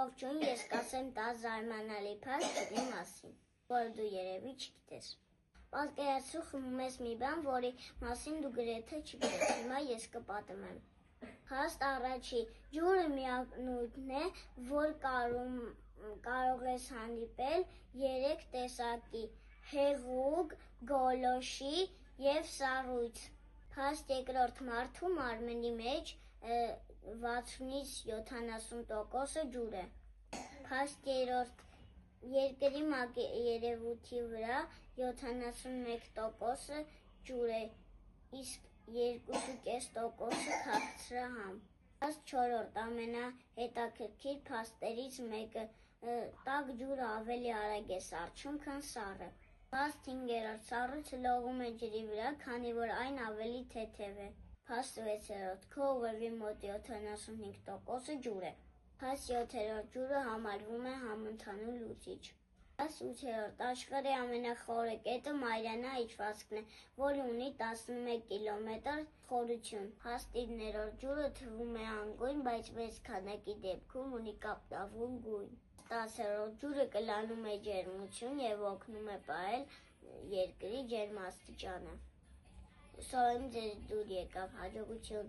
Ողջույն, ես կասեմ 10 զարմանալի փաստ ջրի մասին, որը դու երևի չգիտես։ Պատկերացրու խմում ես մի բան, որի մասին դու գրեթե չգիտես, հիմա ես կպատմեմ։ Փաստ առաջի, ջուրը միակ նյութն է, որ կարող ես հանդիպել 3 տեսակի՝ հեղուկ, գոլորշի և սառույց։ Փաստ երկրորդ, մարդու մարմնի մեջ 60-70% ջուր է։ Փաստ երրորդ, երկրի մակերևույթի վրա 71% ջուր է, իսկ 2,5% քաղցրահամ։ Փաստ չորրորդ, ամենահետաքրքիր փաստերից մեկը, տաք ջուրը ավելի արագ է սառչում, քան սառը։ Փաստ հինգերորդ, սառույցը լողում է ջրի վրա, քանի որ այն ավելի թեթև է։ Փաստ վեցերորդ, քո ուղեղի մոտ 75% ջուր է։ Փաստ յոթերորդ, ջուրը համարվում է համընդհանուր լուծիչ։ Փաստ ութերորդ, աշխարհի ամենախորը կետը Մարիանա իջվածքն է, որը ունի 11 կիլոմետր խորություն։ Փաստ իններորդ, ջուրը թվում է անգույն, բայց մեծ քանակի դեպքում ունի կապտավուն գույն։ 10-րդ, ջուրը կլանում է ջերմություն և օգնում է պահել երկրի ջերմաստիճանը։ Հուսով եմ ձեզ դուր եկավ, հաջողություն։